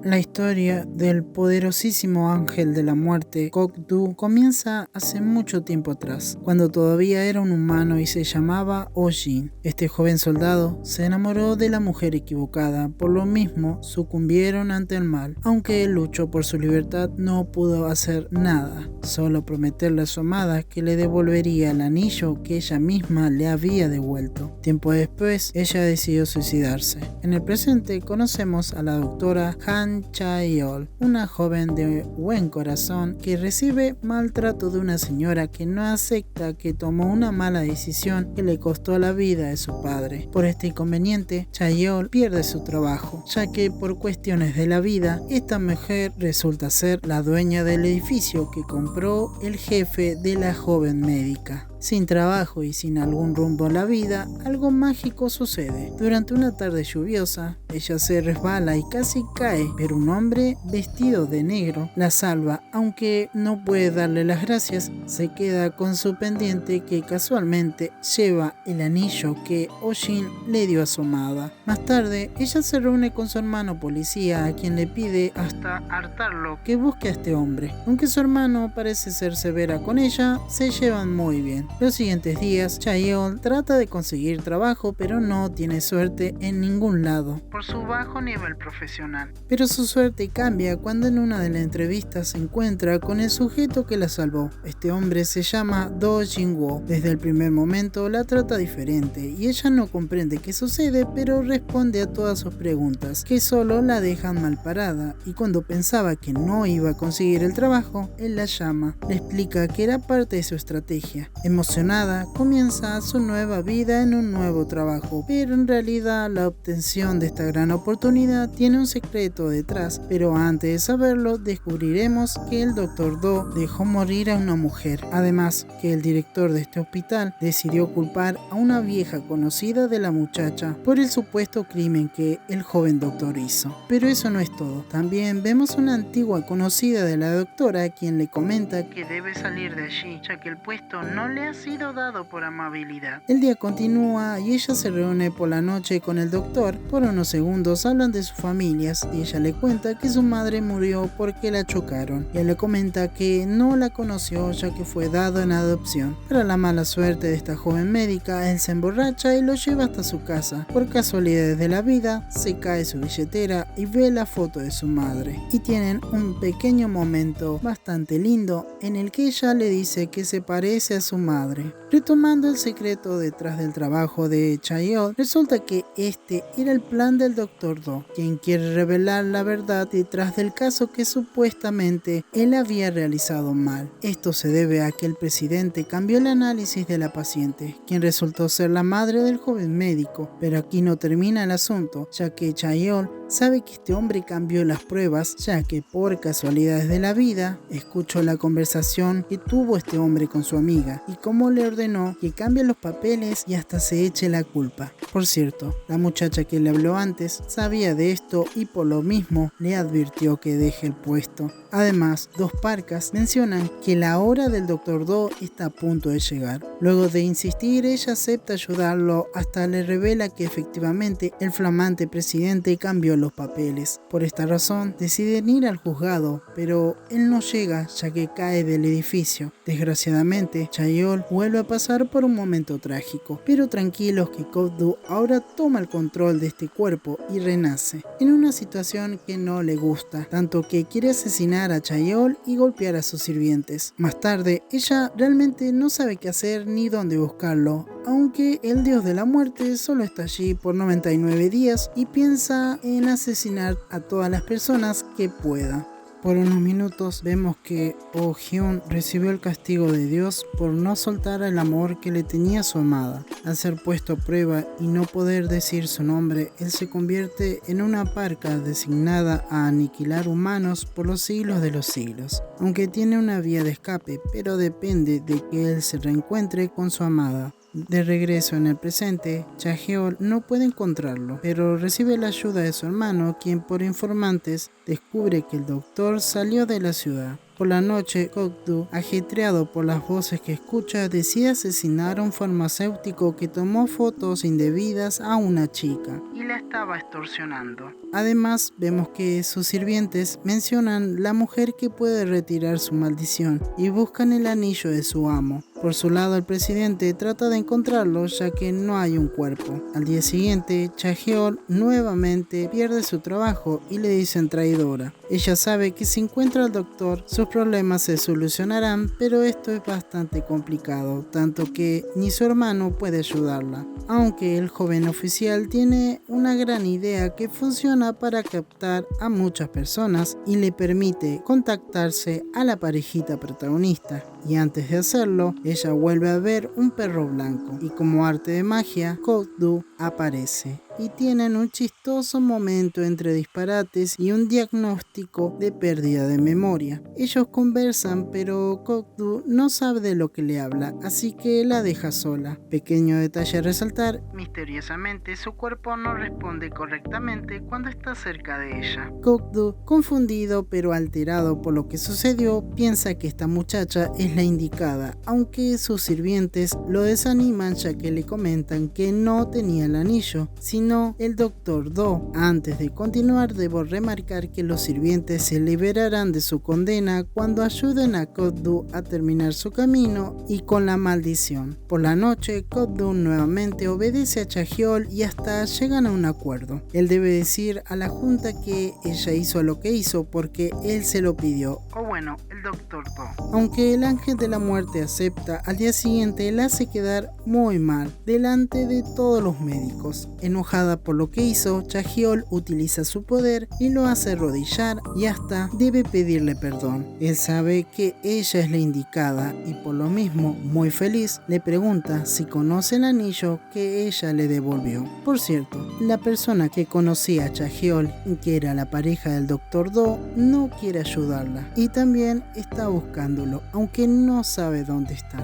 La historia del poderosísimo ángel de la muerte, Kok-Du, comienza hace mucho tiempo atrás, cuando todavía era un humano y se llamaba Oh-Jin. Este joven soldado se enamoró de la mujer equivocada, por lo mismo sucumbieron ante el mal. Aunque él luchó por su libertad, no pudo hacer nada, solo prometerle a su amada que le devolvería el anillo que ella misma le había devuelto. Tiempo después, ella decidió suicidarse. En el presente conocemos a la doctora Han Chae-ol, una joven de buen corazón que recibe maltrato de una señora que no acepta que tomó una mala decisión que le costó la vida de su padre. Por este inconveniente, Chae-ol pierde su trabajo, ya que por cuestiones de la vida, esta mujer resulta ser la dueña del edificio que compró el jefe de la joven médica. Sin trabajo y sin algún rumbo en la vida, algo mágico sucede. Durante una tarde lluviosa, ella se resbala y casi cae, pero un hombre vestido de negro la salva. Aunque no puede darle las gracias, se queda con su pendiente que casualmente lleva el anillo que Oh-Jin le dio a su amada. Más tarde, ella se reúne con su hermano policía, a quien le pide hasta hartarlo que busque a este hombre. Aunque su hermano parece ser severa con ella, se llevan muy bien. Los siguientes días, Chae-ol trata de conseguir trabajo, pero no tiene suerte en ningún lado, por su bajo nivel profesional. Pero su suerte cambia cuando en una de las entrevistas se encuentra con el sujeto que la salvó. Este hombre se llama Do Jin-woo. Desde el primer momento la trata diferente y ella no comprende qué sucede, pero responde a todas sus preguntas, que solo la dejan mal parada. Y cuando pensaba que no iba a conseguir el trabajo, él la llama, le explica que era parte de su estrategia. Emocionada, comienza su nueva vida en un nuevo trabajo, pero en realidad la obtención de esta gran oportunidad tiene un secreto detrás, pero antes de saberlo descubriremos que el Dr. Do dejó morir a una mujer, además que el director de este hospital decidió culpar a una vieja conocida de la muchacha por el supuesto crimen que el joven doctor hizo. Pero eso no es todo, también vemos una antigua conocida de la doctora quien le comenta que debe salir de allí, ya que el puesto no le ha sido dado por amabilidad. El día continúa y ella se reúne por la noche con el doctor. Por unos segundos hablan de sus familias y ella le cuenta que su madre murió porque la chocaron, y él le comenta que no la conoció ya que fue dado en adopción. Para la mala suerte de esta joven médica, él se emborracha y lo lleva hasta su casa. Por casualidades de la vida, se cae su billetera y ve la foto de su madre, y tienen un pequeño momento bastante lindo en el que ella le dice que se parece a su madre. Retomando el secreto detrás del trabajo de Chae-ol, resulta que este era el plan del Dr. Do, quien quiere revelar la verdad detrás del caso que supuestamente él había realizado mal. Esto se debe a que el presidente cambió el análisis de la paciente, quien resultó ser la madre del joven médico. Pero aquí no termina el asunto, ya que Chae-ol sabe que este hombre cambió las pruebas, ya que por casualidades de la vida escuchó la conversación que tuvo este hombre con su amiga y cómo le ordenó que cambie los papeles y hasta se eche la culpa. Por cierto, la muchacha que le habló antes sabía de esto y por lo mismo le advirtió que deje el puesto. Además, dos parcas mencionan que la hora del Dr. Do está a punto de llegar. Luego de insistir, ella acepta ayudarlo hasta le revela que efectivamente el flamante presidente cambió los papeles. Por esta razón, deciden ir al juzgado, pero él no llega ya que cae del edificio. Desgraciadamente, Chae-ol vuelve a pasar por un momento trágico, pero tranquilos que Kok-Du ahora toma el control de este cuerpo y renace, en una situación que no le gusta, tanto que quiere asesinar a Chae-ol y golpear a sus sirvientes. Más tarde, ella realmente no sabe qué hacer ni dónde buscarlo, aunque el dios de la muerte solo está allí por 99 días y piensa en asesinar a todas las personas que pueda. Por unos minutos vemos que Oh-hyun recibió el castigo de Dios por no soltar el amor que le tenía a su amada. Al ser puesto a prueba y no poder decir su nombre, él se convierte en una parca designada a aniquilar humanos por los siglos de los siglos. Aunque tiene una vía de escape, pero depende de que él se reencuentre con su amada. De regreso en el presente, Chae-ol no puede encontrarlo, pero recibe la ayuda de su hermano, quien por informantes descubre que el doctor salió de la ciudad. Por la noche, Gokdu, ajetreado por las voces que escucha, decide asesinar a un farmacéutico que tomó fotos indebidas a una chica y la estaba extorsionando. Además, vemos que sus sirvientes mencionan la mujer que puede retirar su maldición y buscan el anillo de su amo. Por su lado, el presidente trata de encontrarlo ya que no hay un cuerpo. Al día siguiente, Chaeol nuevamente pierde su trabajo y le dicen traidora. Ella sabe que si encuentra al doctor, sus problemas se solucionarán, pero esto es bastante complicado, tanto que ni su hermano puede ayudarla. Aunque el joven oficial tiene una gran idea que funciona para captar a muchas personas y le permite contactarse a la parejita protagonista. Y antes de hacerlo, ella vuelve a ver un perro blanco y como arte de magia, Gokdu aparece y tienen un chistoso momento entre disparates y un diagnóstico de pérdida de memoria. Ellos conversan, pero Gokdu no sabe de lo que le habla, así que la deja sola. Pequeño detalle a resaltar, misteriosamente su cuerpo no responde correctamente cuando está cerca de ella. Gokdu, confundido pero alterado por lo que sucedió, piensa que esta muchacha es la indicada, aunque sus sirvientes lo desaniman ya que le comentan que no tenía el anillo, sino el Dr. Do. Antes de continuar, debo remarcar que los sirvientes se liberarán de su condena cuando ayuden a Gokdu a terminar su camino y con la maldición. Por la noche, Gokdu nuevamente obedece a Chaeol y hasta llegan a un acuerdo. Él debe decir a la junta que ella hizo lo que hizo porque él se lo pidió, o bueno, el Dr. Do. Aunque el ángel de la muerte acepta, al día siguiente él hace quedar muy mal delante de todos los médicos. Enojada por lo que hizo, Chaeol utiliza su poder y lo hace arrodillar y hasta debe pedirle perdón. Él sabe que ella es la indicada y por lo mismo, muy feliz, le pregunta si conoce el anillo que ella le devolvió. Por cierto, la persona que conocía a Chaeol, que era la pareja del Dr. Do, no quiere ayudarla y también está buscándolo, aunque no sabe dónde está.